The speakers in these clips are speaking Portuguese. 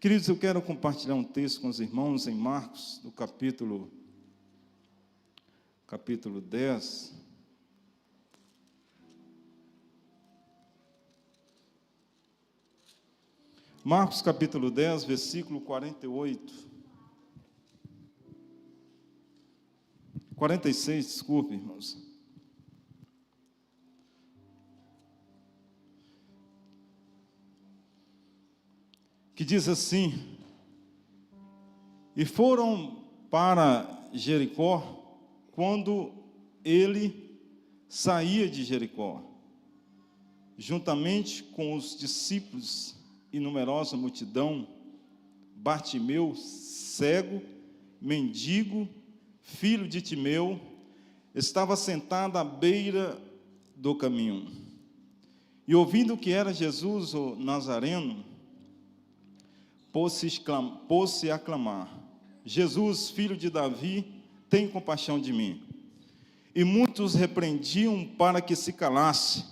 Queridos, eu quero compartilhar um texto com os irmãos em Marcos, do capítulo 10. Marcos capítulo 10, versículo 46, desculpe, irmãos. Que diz assim: e foram para Jericó, quando ele saía de Jericó, juntamente com os discípulos e numerosa multidão, Bartimeu, cego, mendigo, filho de Timeu, estava sentado à beira do caminho. E ouvindo que era Jesus o Nazareno, pôs-se a clamar: Jesus, filho de Davi, tem compaixão de mim. E muitos repreendiam para que se calasse,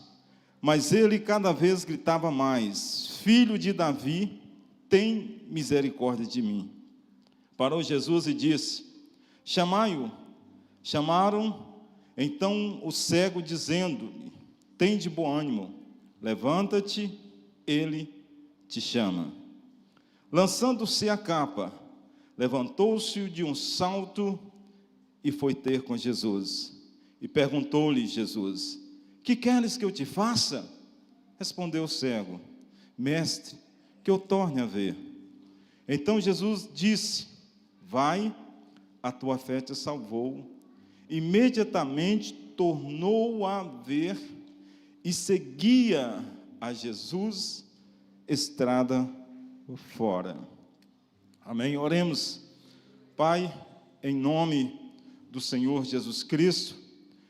mas ele cada vez gritava mais: Filho de Davi, tem misericórdia de mim. Parou Jesus e disse: chamai-o. Chamaram então o cego, dizendo-lhe: tem de bom ânimo, levanta-te, ele te chama. Lançando-se a capa, levantou-se de um salto e foi ter com Jesus. E perguntou-lhe Jesus: que queres que eu te faça? Respondeu o cego: mestre, que eu torne a ver. Então Jesus disse: vai, a tua fé te salvou. Imediatamente tornou a ver e seguia a Jesus estrada fora. Amém? Oremos. Pai, em nome do Senhor Jesus Cristo,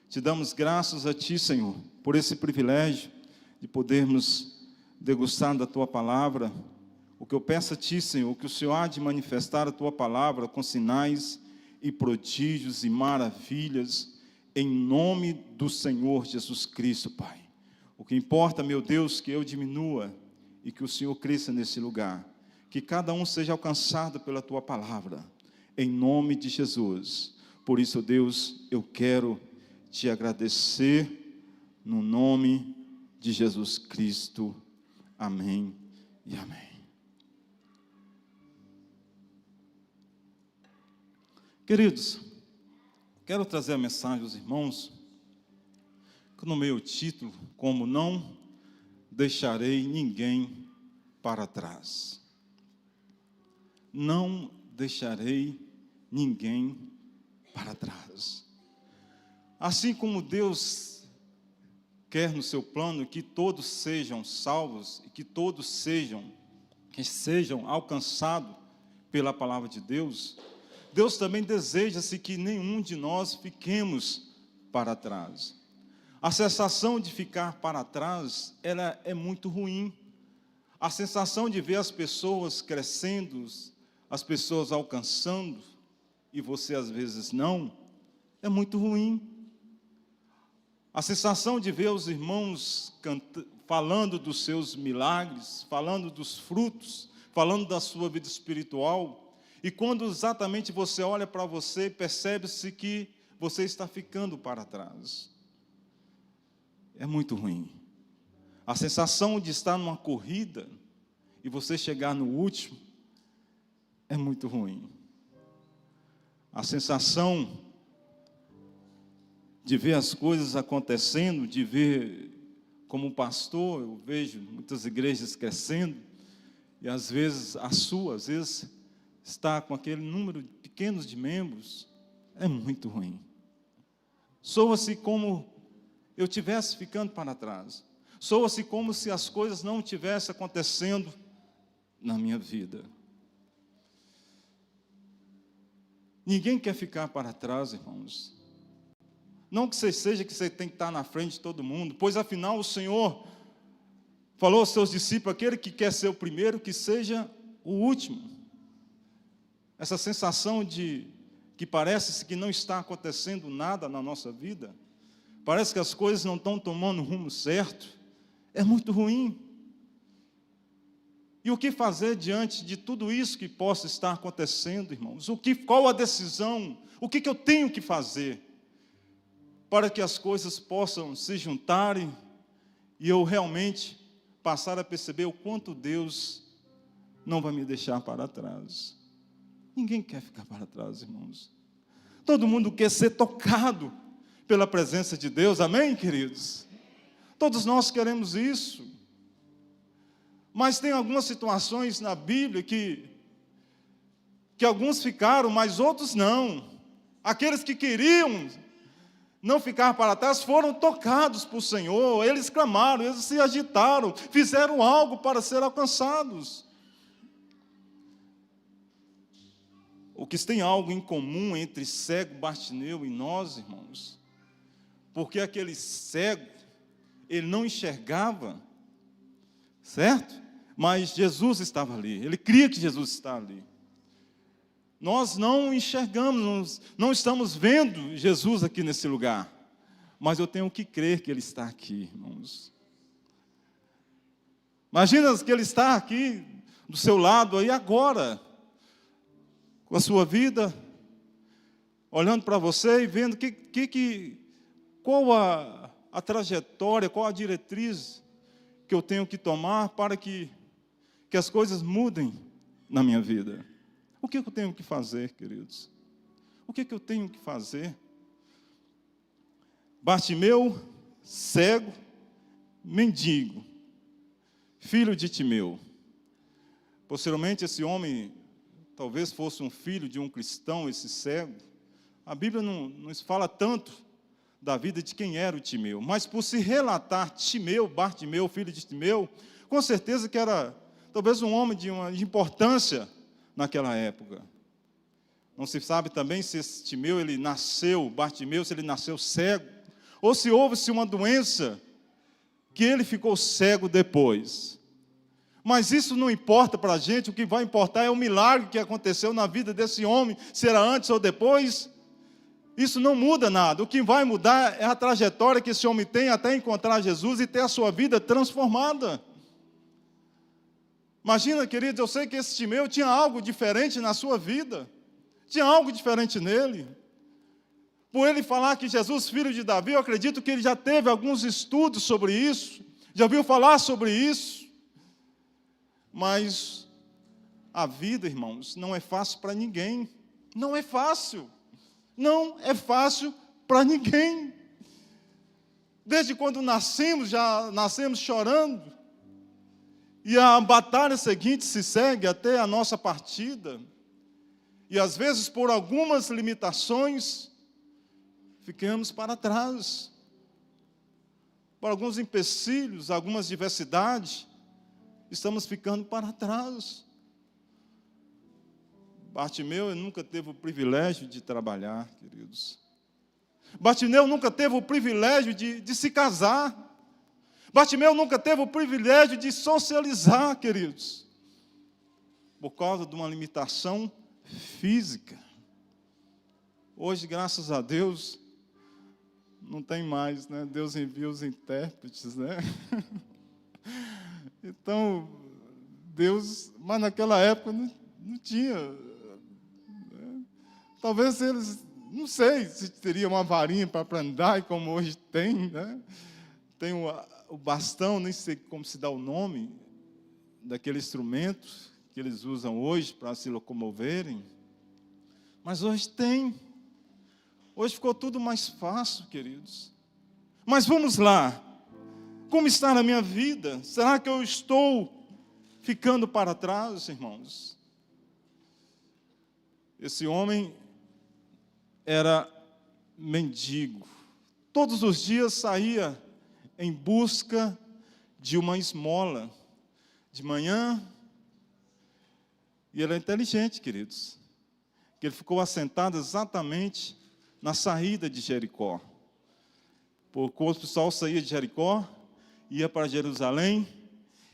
te damos graças a Ti, Senhor, por esse privilégio de podermos degustar da Tua palavra. O que eu peço a Ti, Senhor, que o Senhor há de manifestar a Tua palavra com sinais e prodígios e maravilhas, em nome do Senhor Jesus Cristo, Pai. O que importa, meu Deus, que eu diminua e que o Senhor cresça nesse lugar. Que cada um seja alcançado pela Tua palavra, em nome de Jesus. Por isso, Deus, eu quero Te agradecer, no nome de Jesus Cristo. Amém e amém. Queridos, quero trazer a mensagem aos irmãos, que no meu título, como não deixarei ninguém para trás. Não deixarei ninguém para trás. Assim como Deus quer no seu plano que todos sejam salvos e que todos sejam alcançados pela palavra de Deus, Deus também deseja-se que nenhum de nós fiquemos para trás. A sensação de ficar para trás, ela é muito ruim. A sensação de ver as pessoas crescendo, as pessoas alcançando, e você às vezes não, é muito ruim. A sensação de ver os irmãos falando dos seus milagres, falando dos frutos, falando da sua vida espiritual, e quando exatamente você olha para você, percebe-se que você está ficando para trás. É muito ruim. A sensação de estar numa corrida e você chegar no último é muito ruim. A sensação de ver as coisas acontecendo, de ver como pastor, eu vejo muitas igrejas crescendo, e às vezes a sua, às vezes está com aquele número pequeno de membros, é muito ruim. Soa-se como eu estivesse ficando para trás. Soa-se como se as coisas não estivessem acontecendo na minha vida. Ninguém quer ficar para trás, irmãos. Não que seja que você tem que estar na frente de todo mundo, pois afinal o Senhor falou aos seus discípulos: aquele que quer ser o primeiro, que seja o último. Essa sensação de que parece que não está acontecendo nada na nossa vida, parece que as coisas não estão tomando o rumo certo, é muito ruim. E o que fazer diante de tudo isso que possa estar acontecendo, irmãos? Qual a decisão? O que eu tenho que fazer para que as coisas possam se juntarem e eu realmente passar a perceber o quanto Deus não vai me deixar para trás? Ninguém quer ficar para trás, irmãos. Todo mundo quer ser tocado pela presença de Deus, amém, queridos? Todos nós queremos isso. Mas tem algumas situações na Bíblia que alguns ficaram, mas outros não. Aqueles que queriam não ficar para trás foram tocados por Senhor, eles clamaram, eles se agitaram, fizeram algo para ser alcançados. O que tem algo em comum entre cego Bartimeu e nós, irmãos, porque aquele cego, ele não enxergava, certo? Mas Jesus estava ali, ele cria que Jesus está ali. Nós não enxergamos, não estamos vendo Jesus aqui nesse lugar, mas eu tenho que crer que Ele está aqui, irmãos. Imagina que Ele está aqui do seu lado aí agora, com a sua vida, olhando para você e vendo qual a trajetória, qual a diretriz que eu tenho que tomar para que as coisas mudem na minha vida. O que eu tenho que fazer, queridos? O que eu tenho que fazer? Bartimeu, cego, mendigo, filho de Timeu. Posteriormente, esse homem talvez fosse um filho de um cristão, esse cego. A Bíblia não nos fala tanto da vida de quem era o Timeu, mas por se relatar Timeu, Bartimeu, filho de Timeu, com certeza que era talvez um homem de importância naquela época. Não se sabe também se esse Timeu, Bartimeu, se ele nasceu cego, ou se houve-se uma doença que ele ficou cego depois. Mas isso não importa para a gente, o que vai importar é o milagre que aconteceu na vida desse homem, se era antes ou depois. Isso não muda nada, o que vai mudar é a trajetória que esse homem tem até encontrar Jesus e ter a sua vida transformada. Imagina, queridos, eu sei que esse Timeu tinha algo diferente na sua vida, tinha algo diferente nele. Por ele falar que Jesus, filho de Davi, eu acredito que ele já teve alguns estudos sobre isso, já ouviu falar sobre isso. Mas a vida, irmãos, não é fácil para ninguém, não é fácil para ninguém. Desde quando nascemos, já nascemos chorando, e a batalha seguinte se segue até a nossa partida. E às vezes, por algumas limitações, ficamos para trás. Por alguns empecilhos, algumas diversidades, estamos ficando para trás. Bartimeu nunca teve o privilégio de trabalhar, queridos. Bartimeu nunca teve o privilégio de se casar. Bartimeu nunca teve o privilégio de socializar, queridos, por causa de uma limitação física. Hoje, graças a Deus, não tem mais, né? Deus envia os intérpretes, né? Então, mas naquela época não tinha. Né? Talvez eles, não sei se teria uma varinha para andar, como hoje tem, né? Tem o bastão, nem sei como se dá o nome daquele instrumento que eles usam hoje para se locomoverem. Mas hoje tem. Hoje ficou tudo mais fácil, queridos. Mas vamos lá. Como está na minha vida? Será que eu estou ficando para trás, irmãos? Esse homem era mendigo. Todos os dias saía em busca de uma esmola. De manhã, e ele é inteligente, queridos, que ele ficou assentado exatamente na saída de Jericó. Porque o pessoal saía de Jericó, ia para Jerusalém,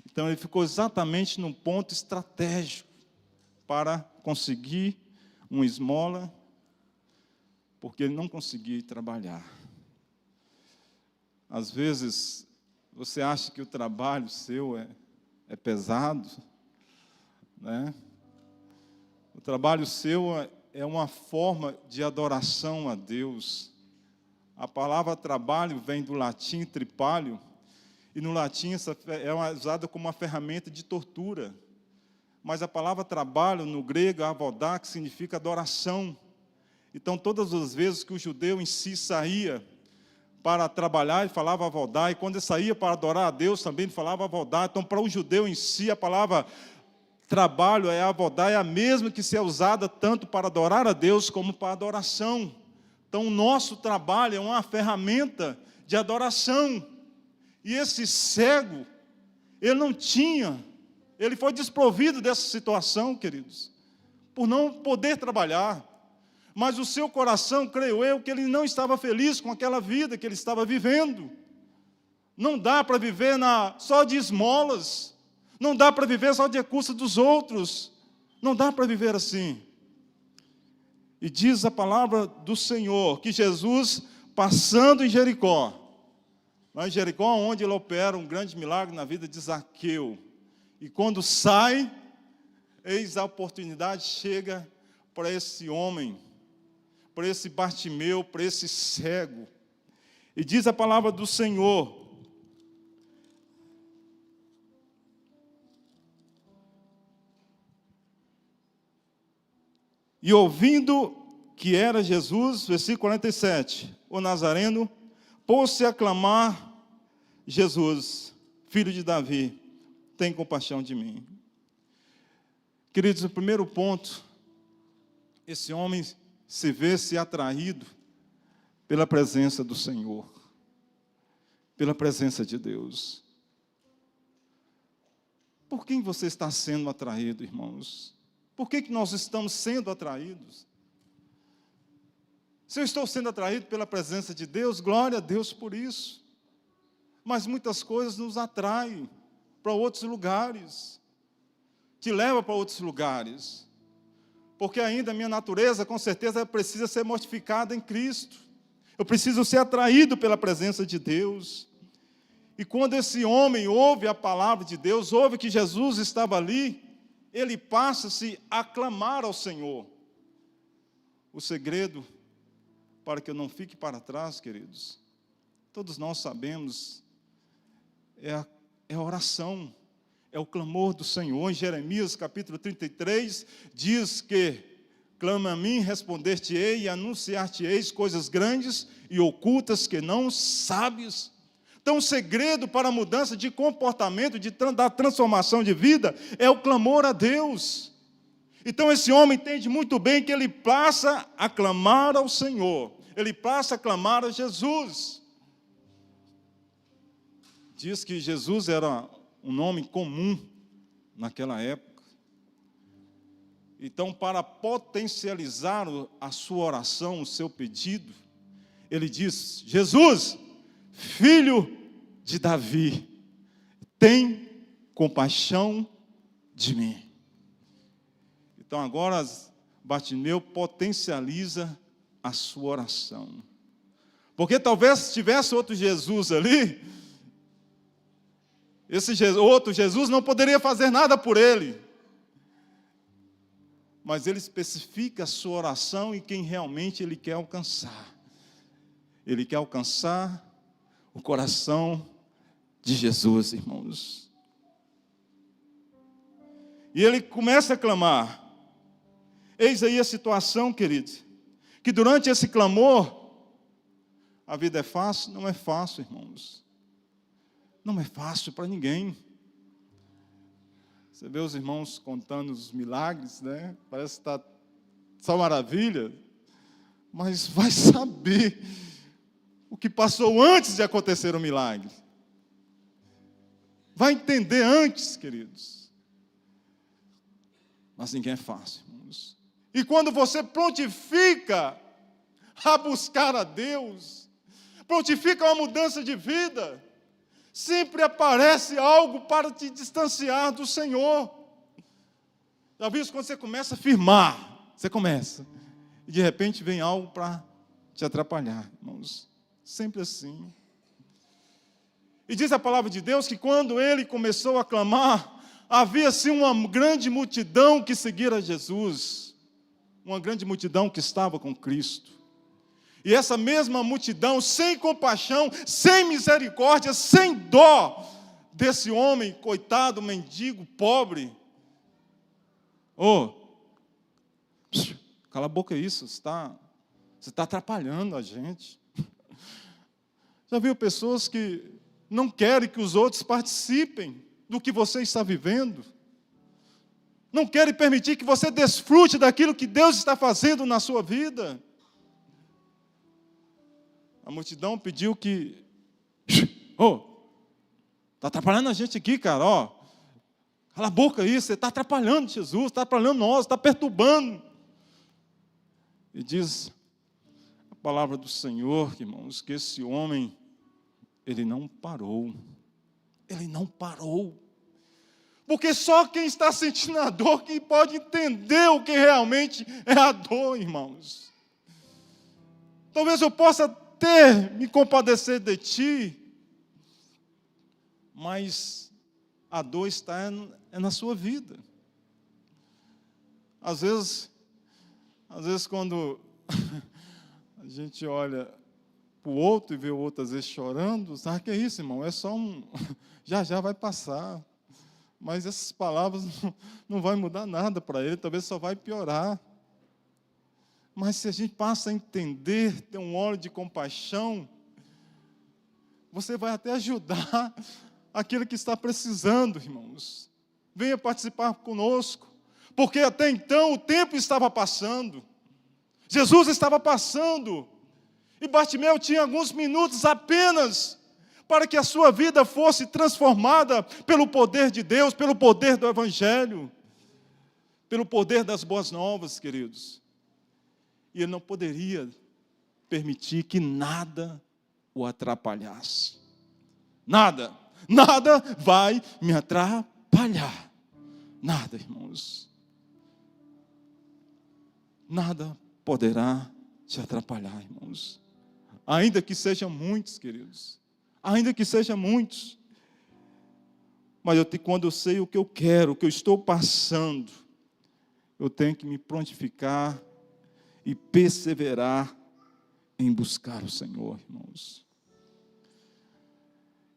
então ele ficou exatamente num ponto estratégico para conseguir uma esmola, porque ele não conseguia trabalhar. Às vezes, você acha que o trabalho seu é pesado, né? O trabalho seu é uma forma de adoração a Deus. A palavra trabalho vem do latim tripalho, e no latim essa é usada como uma ferramenta de tortura. Mas a palavra trabalho, no grego, avodá, que significa adoração. Então, todas as vezes que o judeu em si saía para trabalhar, ele falava avodá, e quando ele saía para adorar a Deus, também ele falava avodá. Então, para o judeu em si, a palavra trabalho, avodá, é a mesma que se é usada tanto para adorar a Deus como para adoração. Então, o nosso trabalho é uma ferramenta de adoração. E esse cego, ele foi desprovido dessa situação, queridos, por não poder trabalhar. Mas o seu coração, creio eu, que ele não estava feliz com aquela vida que ele estava vivendo. Não dá para viver só de esmolas. Não dá para viver só de recursos dos outros. Não dá para viver assim. E diz a palavra do Senhor que Jesus, passando em Jericó, lá em Jericó, onde ele opera um grande milagre na vida de Zaqueu. E quando sai, eis a oportunidade chega para esse homem, para esse Bartimeu, para esse cego. E diz a palavra do Senhor: e ouvindo que era Jesus, versículo 47, o Nazareno, pôs-se a clamar: Jesus, filho de Davi, tem compaixão de mim. Queridos, o primeiro ponto, esse homem se vê-se atraído pela presença do Senhor, pela presença de Deus. Por quem você está sendo atraído, irmãos? Por que nós estamos sendo atraídos? Se eu estou sendo atraído pela presença de Deus, glória a Deus por isso. Mas muitas coisas nos atraem para outros lugares, te leva para outros lugares, porque ainda a minha natureza, com certeza, precisa ser mortificada em Cristo. Eu preciso ser atraído pela presença de Deus. E quando esse homem ouve a palavra de Deus, ouve que Jesus estava ali, ele passa-se a clamar ao Senhor. O segredo, para que eu não fique para trás, queridos, todos nós sabemos, é a oração, é o clamor do Senhor. Em Jeremias capítulo 33, diz que: clama a mim, responder-te-ei e anunciar-te-eis coisas grandes e ocultas que não sabes. Então, o segredo para a mudança de comportamento, da transformação de vida, é o clamor a Deus. Então, esse homem entende muito bem que ele passa a clamar ao Senhor, ele passa a clamar a Jesus. Diz que Jesus era um nome comum naquela época. Então, para potencializar a sua oração, o seu pedido, ele diz: Jesus, filho de Davi, tem compaixão de mim. Então, agora, Bartimeu potencializa a sua oração. Porque talvez tivesse outro Jesus ali, esse outro Jesus não poderia fazer nada por ele. Mas ele especifica a sua oração e quem realmente ele quer alcançar. Ele quer alcançar o coração de Jesus, irmãos. E ele começa a clamar. Eis aí a situação, queridos, que durante esse clamor, a vida é fácil? Não é fácil, irmãos. Não é fácil para ninguém. Você vê os irmãos contando os milagres, né? Parece que está só maravilha. Mas vai saber o que passou antes de acontecer o milagre. Vai entender antes, queridos. Mas ninguém é fácil, irmãos. E quando você prontifica a buscar a Deus, prontifica uma mudança de vida, sempre aparece algo para te distanciar do Senhor. Já viu isso quando você começa a firmar? Você começa. E de repente vem algo para te atrapalhar, irmãos. Sempre assim. E diz a palavra de Deus que quando ele começou a clamar, havia sim uma grande multidão que seguira Jesus, uma grande multidão que estava com Cristo. E essa mesma multidão, sem compaixão, sem misericórdia, sem dó desse homem, coitado, mendigo, pobre. Cala a boca isso, você está atrapalhando a gente. Já viu pessoas que não querem que os outros participem do que você está vivendo? Não querem permitir que você desfrute daquilo que Deus está fazendo na sua vida? A multidão pediu que... está atrapalhando a gente aqui, cara, cala a boca aí, você está atrapalhando Jesus, está atrapalhando nós, está perturbando. E diz a palavra do Senhor, irmãos, que esse homem, ele não parou. Ele não parou. Porque só quem está sentindo a dor que pode entender o que realmente é a dor, irmãos. Talvez eu possa me compadecer de ti, mas a dor está na sua vida. Às vezes quando a gente olha para o outro e vê o outro às vezes chorando, sabe o que é isso, irmão? É só já vai passar. Mas essas palavras não vai mudar nada para ele, talvez só vai piorar. Mas se a gente passa a entender, ter um óleo de compaixão, você vai até ajudar aquele que está precisando, irmãos. Venha participar conosco, porque até então o tempo estava passando. Jesus estava passando, e Bartimeu tinha alguns minutos apenas para que a sua vida fosse transformada pelo poder de Deus, pelo poder do Evangelho, pelo poder das boas novas, queridos. E ele não poderia permitir que nada o atrapalhasse. Nada vai me atrapalhar. Nada, irmãos. Nada poderá te atrapalhar, irmãos. Ainda que sejam muitos, queridos. Ainda que sejam muitos. Mas quando eu sei o que eu quero, o que eu estou passando, eu tenho que me prontificar e perseverar em buscar o Senhor, irmãos.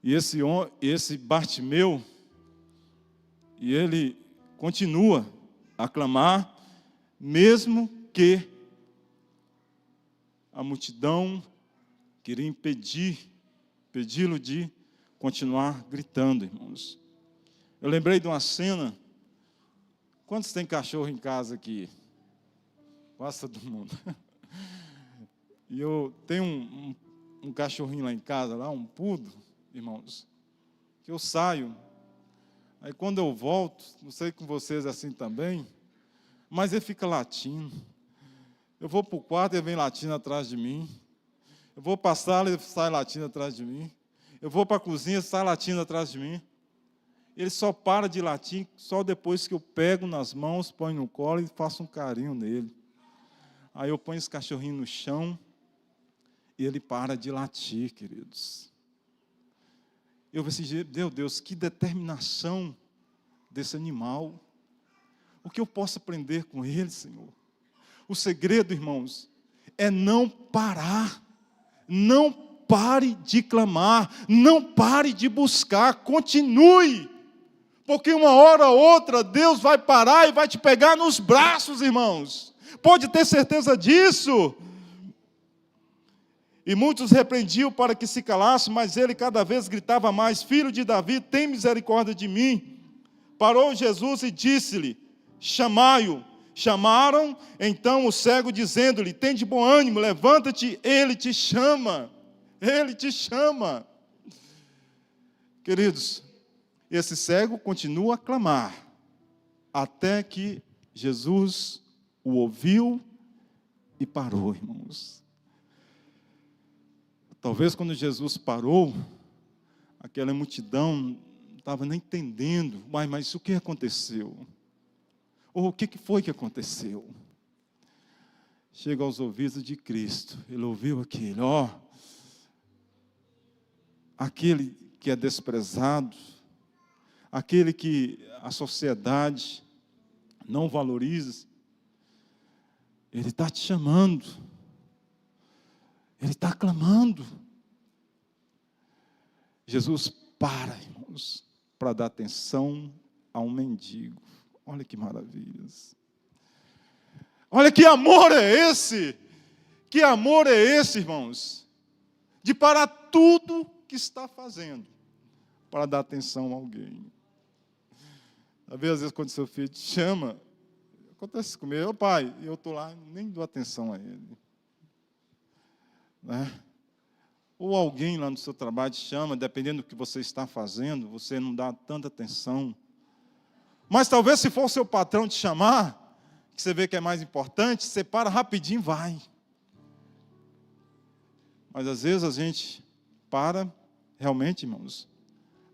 E esse Bartimeu, e ele continua a clamar, mesmo que a multidão queria impedi-lo de continuar gritando, irmãos. Eu lembrei de uma cena. Quantos tem cachorro em casa aqui? Quase todo mundo. E eu tenho um cachorrinho lá em casa, um poodle, irmãos, que eu saio. Aí quando eu volto, não sei com vocês assim também, mas ele fica latindo. Eu vou para o quarto e ele vem latindo atrás de mim. Eu vou para a sala e ele sai latindo atrás de mim. Eu vou para a cozinha e sai latindo atrás de mim. Ele só para de latir só depois que eu pego nas mãos, ponho no colo e faço um carinho nele. Aí eu ponho esse cachorrinho no chão e ele para de latir, queridos. Eu pensei, meu Deus, que determinação desse animal. O que eu posso aprender com ele, Senhor? O segredo, irmãos, é não parar. Não pare de clamar. Não pare de buscar. Continue. Porque uma hora ou outra, Deus vai parar e vai te pegar nos braços, irmãos. Pode ter certeza disso. E muitos repreendiam para que se calasse, mas ele cada vez gritava mais: Filho de Davi, tem misericórdia de mim. Parou Jesus e disse-lhe: chamai-o. Chamaram então o cego, dizendo-lhe: tem de bom ânimo, levanta-te, ele te chama. Ele te chama. Queridos, esse cego continua a clamar, até que Jesus o ouviu e parou, irmãos. Talvez quando Jesus parou, aquela multidão não estava nem entendendo, mas o que aconteceu? Ou o que foi que aconteceu? Chega aos ouvidos de Cristo, ele ouviu aquele que é desprezado, aquele que a sociedade não valoriza, Ele está te chamando, Ele está clamando. Jesus para, irmãos, para dar atenção a um mendigo. Olha que maravilhas. Olha que amor é esse. Que amor é esse, irmãos? De parar tudo que está fazendo para dar atenção a alguém. Às vezes, quando seu filho te chama, acontece comigo, ô pai, eu estou lá, nem dou atenção a ele. Né? Ou alguém lá no seu trabalho te chama, dependendo do que você está fazendo, você não dá tanta atenção. Mas talvez se for o seu patrão te chamar, que você vê que é mais importante, você para rapidinho e vai. Mas às vezes a gente para, realmente, irmãos,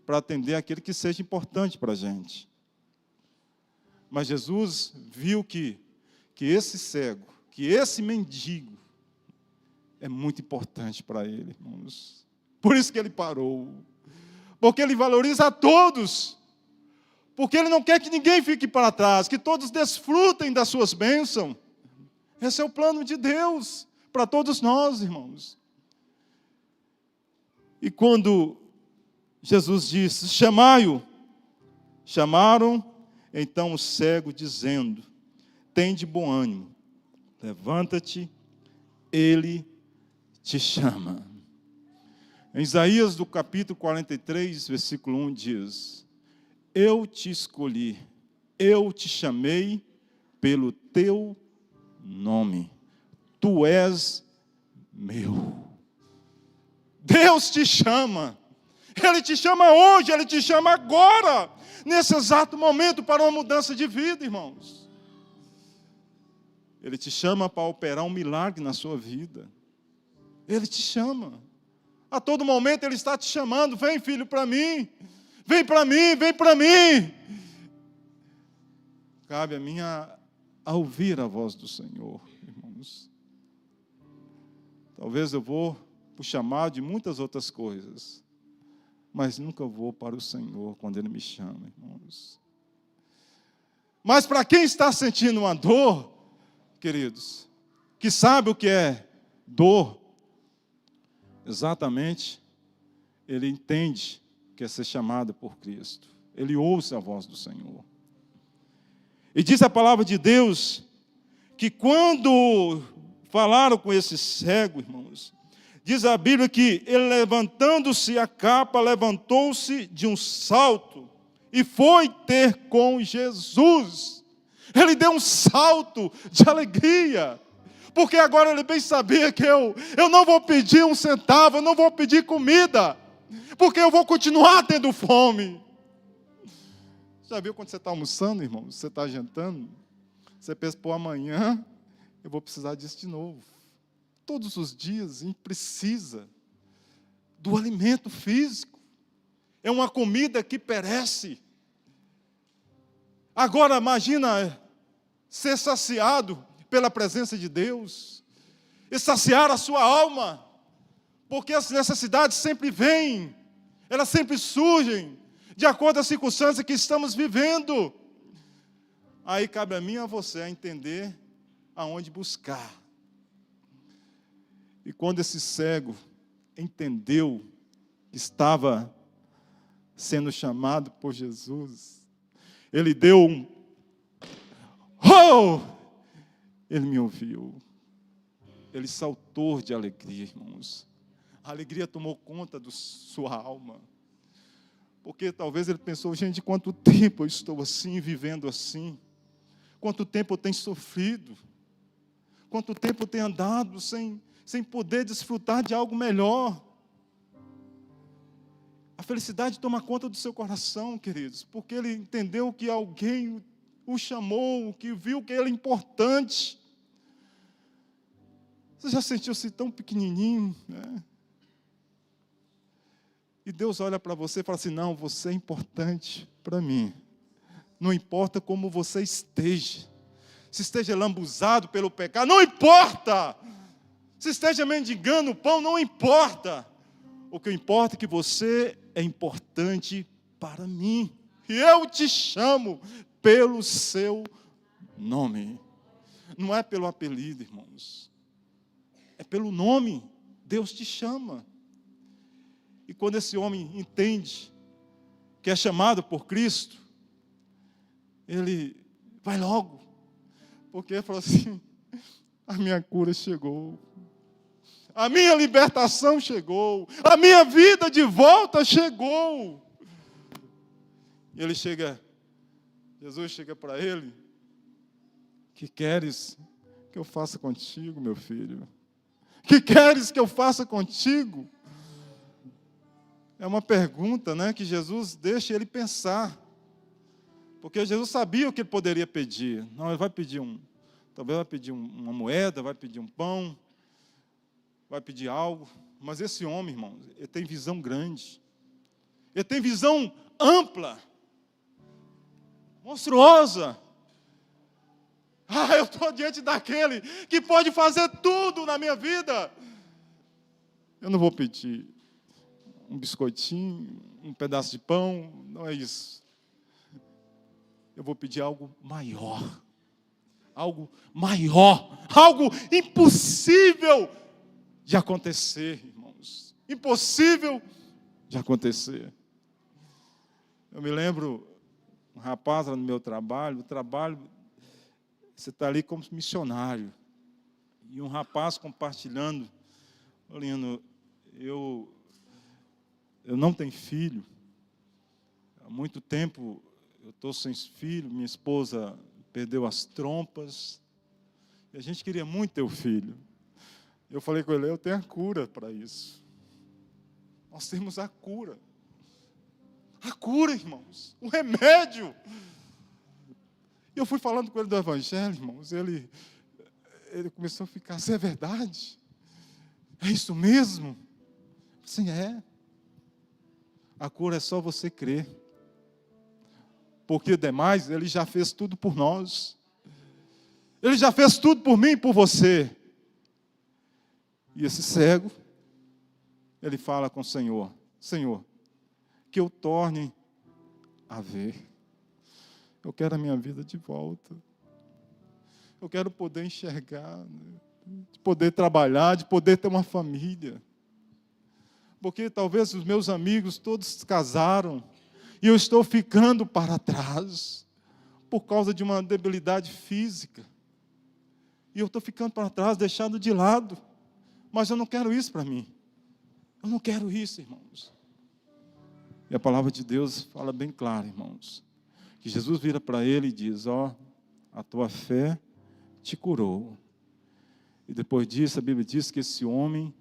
para atender aquele que seja importante para a gente. Mas Jesus viu que esse cego, que esse mendigo, é muito importante para ele, irmãos. Por isso que ele parou. Porque ele valoriza a todos. Porque ele não quer que ninguém fique para trás, que todos desfrutem das suas bênçãos. Esse é o plano de Deus para todos nós, irmãos. E quando Jesus disse, chamai-o, chamaram então o cego, dizendo, tende bom ânimo, levanta-te, ele te chama. Em Isaías, do capítulo 43, versículo 1, diz, eu te escolhi, eu te chamei pelo teu nome, tu és meu. Deus te chama, Ele te chama hoje, Ele te chama agora, nesse exato momento, para uma mudança de vida, irmãos. Ele te chama para operar um milagre na sua vida. Ele te chama. A todo momento Ele está te chamando, vem filho para mim, vem para mim, vem para mim. Cabe a mim a ouvir a voz do Senhor, irmãos. Talvez eu vou para o chamado de muitas outras coisas, mas nunca vou para o Senhor quando Ele me chama, irmãos. Mas para quem está sentindo uma dor, queridos, que sabe o que é dor, exatamente, ele entende que é ser chamado por Cristo. Ele ouve a voz do Senhor. E diz a palavra de Deus que quando falaram com esse cego, irmãos, diz a Bíblia que ele, levantando-se a capa, levantou-se de um salto e foi ter com Jesus. Ele deu um salto de alegria, porque agora ele bem sabia que eu não vou pedir um centavo, eu não vou pedir comida, porque eu vou continuar tendo fome. Já viu quando você está almoçando, irmão? Você está jantando, você pensa, pô, amanhã eu vou precisar disso de novo. Todos os dias a gente precisa do alimento físico. É uma comida que perece. Agora imagina ser saciado pela presença de Deus e saciar a sua alma, porque as necessidades sempre vêm, elas sempre surgem de acordo com as circunstâncias que estamos vivendo. Aí cabe a mim e a você a entender aonde buscar. E quando esse cego entendeu que estava sendo chamado por Jesus, ele deu um oh! Ele me ouviu. Ele saltou de alegria, irmãos. A alegria tomou conta da sua alma. Porque talvez ele pensou, gente, quanto tempo eu estou assim, vivendo assim? Quanto tempo eu tenho sofrido? Quanto tempo eu tenho andado sem poder desfrutar de algo melhor? A felicidade toma conta do seu coração, queridos, porque ele entendeu que alguém o chamou, que viu que ele é importante. Você já sentiu-se tão pequenininho, né? E Deus olha para você e fala assim, não, você é importante para mim. Não importa como você esteja. Se esteja lambuzado pelo pecado, não importa. Se esteja mendigando o pão, não importa. O que importa é que você é importante para mim. E eu te chamo pelo seu nome. Não é pelo apelido, irmãos. É pelo nome. Deus te chama. E quando esse homem entende que é chamado por Cristo, ele vai logo. Porque ele falou assim: a minha cura chegou. A minha libertação chegou. A minha vida de volta chegou. E ele chega, Jesus chega para ele: que queres que eu faça contigo, meu filho? Que queres que eu faça contigo? É uma pergunta, né, que Jesus deixa ele pensar. Porque Jesus sabia o que ele poderia pedir. Não, ele vai pedir talvez vai pedir uma moeda, vai pedir um pão, vai pedir algo. Mas esse homem, irmãos, ele tem visão grande. Ele tem visão ampla, monstruosa. Eu estou diante daquele que pode fazer tudo na minha vida. Eu não vou pedir um biscoitinho, um pedaço de pão, não é isso. Eu vou pedir algo maior. Algo maior, algo impossível de acontecer, irmãos. Impossível de acontecer. Eu me lembro, um rapaz lá no meu trabalho, você está ali como missionário. E um rapaz compartilhando, olhando, eu não tenho filho. Há muito tempo eu estou sem filho, minha esposa perdeu as trompas. E a gente queria muito ter o filho. Eu falei com ele: eu tenho a cura para isso. Nós temos a cura. A cura, irmãos. O remédio. E eu fui falando com ele do Evangelho, irmãos. Ele começou a ficar: isso é verdade? É isso mesmo? Sim, é. A cura é só você crer. Porque demais, ele já fez tudo por nós. Ele já fez tudo por mim e por você. E esse cego, ele fala com o Senhor: Senhor, que eu torne a ver. Eu quero a minha vida de volta. Eu quero poder enxergar, de poder trabalhar, de poder ter uma família. Porque talvez os meus amigos todos casaram, e eu estou ficando para trás, por causa de uma debilidade física. E eu estou ficando para trás, deixado de lado. Mas eu não quero isso para mim. Eu não quero isso, irmãos. E a palavra de Deus fala bem claro, irmãos, que Jesus vira para ele e diz: a tua fé te curou. E depois disso, a Bíblia diz que esse homem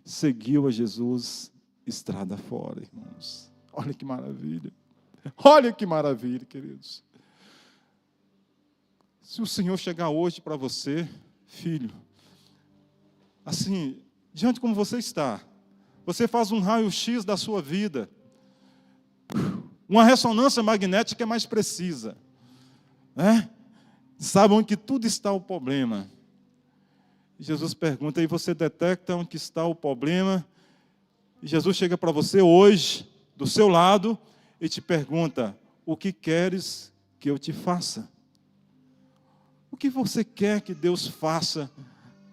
seguiu a Jesus estrada fora, irmãos. Olha que maravilha. Olha que maravilha, queridos. Se o Senhor chegar hoje para você, filho, assim, diante como você está, você faz um raio-x da sua vida, uma ressonância magnética é mais precisa, né? Sabe onde que tudo está o problema. Jesus pergunta, e você detecta onde está o problema, e Jesus chega para você hoje, do seu lado, e te pergunta: o que queres que eu te faça? O que você quer que Deus faça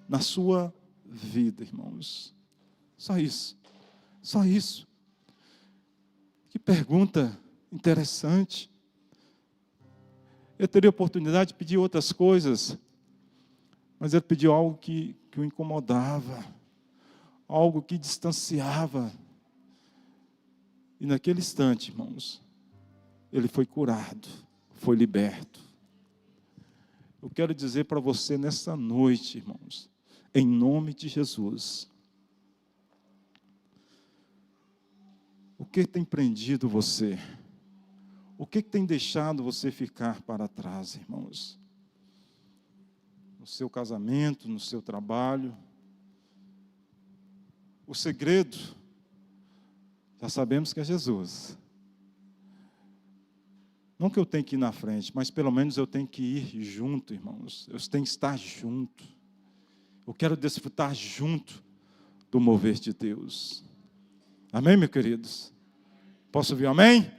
na sua vida, irmãos? Só isso. Só isso. Que pergunta interessante. Eu teria oportunidade de pedir outras coisas, mas ele pediu algo que o incomodava, algo que distanciava. E naquele instante, irmãos, ele foi curado, foi liberto. Eu quero dizer para você nessa noite, irmãos, em nome de Jesus, o que tem prendido você? O que tem deixado você ficar para trás, irmãos? No seu casamento, no seu trabalho. O segredo, já sabemos que é Jesus. Não que eu tenho que ir na frente, mas pelo menos eu tenho que ir junto, irmãos. Eu tenho que estar junto. Eu quero desfrutar junto do mover de Deus. Amém, meus queridos? Posso ouvir amém?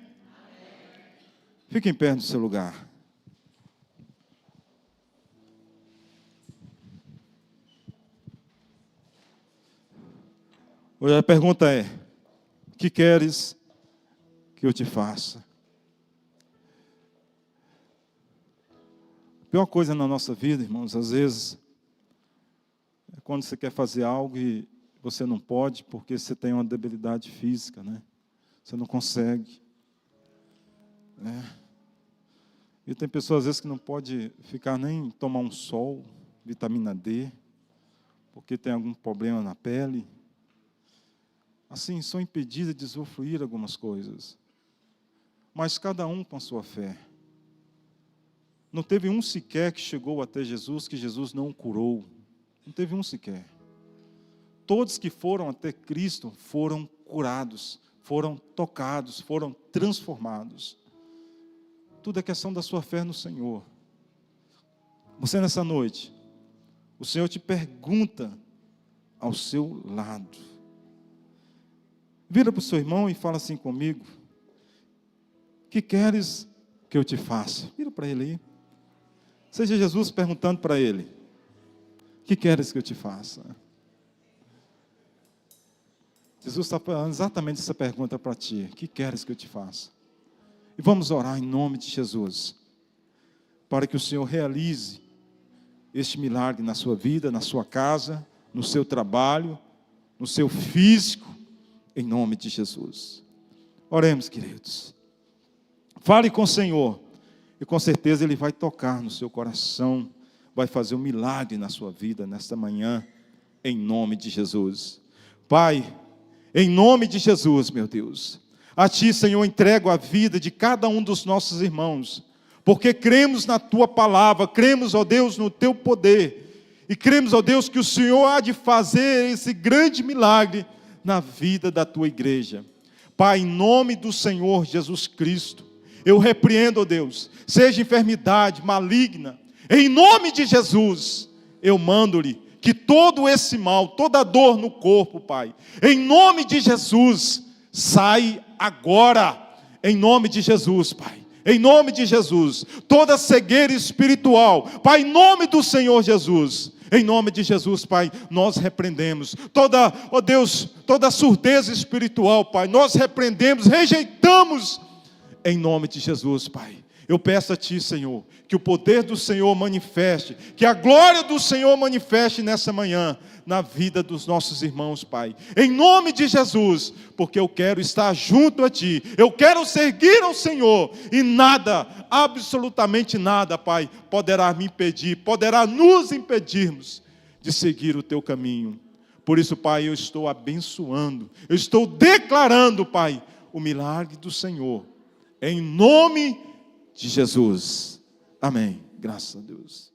Fique em pé no seu lugar. Hoje a pergunta é: o que queres que eu te faça? A pior coisa na nossa vida, irmãos, às vezes, é quando você quer fazer algo e você não pode porque você tem uma debilidade física, né? Você não consegue. E tem pessoas, às vezes, que não pode ficar nem tomar um sol, vitamina D, porque tem algum problema na pele. Assim, são impedidas de usufruir algumas coisas. Mas cada um com a sua fé. Não teve um sequer que chegou até Jesus que Jesus não curou. Não teve um sequer. Todos que foram até Cristo foram curados, foram tocados, foram transformados. Tudo é questão da sua fé no Senhor. Você nessa noite, o Senhor te pergunta ao seu lado. Vira para o seu irmão e fala assim comigo: o que queres que eu te faça? Vira para ele aí. Seja Jesus perguntando para ele: o que queres que eu te faça? Jesus está fazendo exatamente essa pergunta para ti: o que queres que eu te faça? E vamos orar em nome de Jesus, para que o Senhor realize este milagre na sua vida, na sua casa, no seu trabalho, no seu físico, em nome de Jesus. Oremos, queridos. Fale com o Senhor, e com certeza Ele vai tocar no seu coração, vai fazer um milagre na sua vida nesta manhã, em nome de Jesus. Pai, em nome de Jesus, meu Deus, a Ti, Senhor, entrego a vida de cada um dos nossos irmãos, porque cremos na Tua palavra, cremos, ó Deus, no Teu poder, e cremos, ó Deus, que o Senhor há de fazer esse grande milagre na vida da Tua igreja. Pai, em nome do Senhor Jesus Cristo, eu repreendo, ó Deus, seja enfermidade maligna, em nome de Jesus, eu mando-lhe que todo esse mal, toda dor no corpo, Pai, em nome de Jesus, sai agora, em nome de Jesus, Pai, em nome de Jesus, toda cegueira espiritual, Pai, em nome do Senhor Jesus, em nome de Jesus, Pai, nós repreendemos toda, ó Deus, toda surdez espiritual, Pai, nós repreendemos, rejeitamos, em nome de Jesus, Pai. Eu peço a Ti, Senhor, que o poder do Senhor manifeste, que a glória do Senhor manifeste nessa manhã, na vida dos nossos irmãos, Pai. Em nome de Jesus, porque eu quero estar junto a Ti, eu quero seguir ao Senhor, e nada, absolutamente nada, Pai, poderá me impedir, poderá nos impedirmos de seguir o Teu caminho. Por isso, Pai, eu estou abençoando, eu estou declarando, Pai, o milagre do Senhor, em nome de Jesus. Amém. Graças a Deus.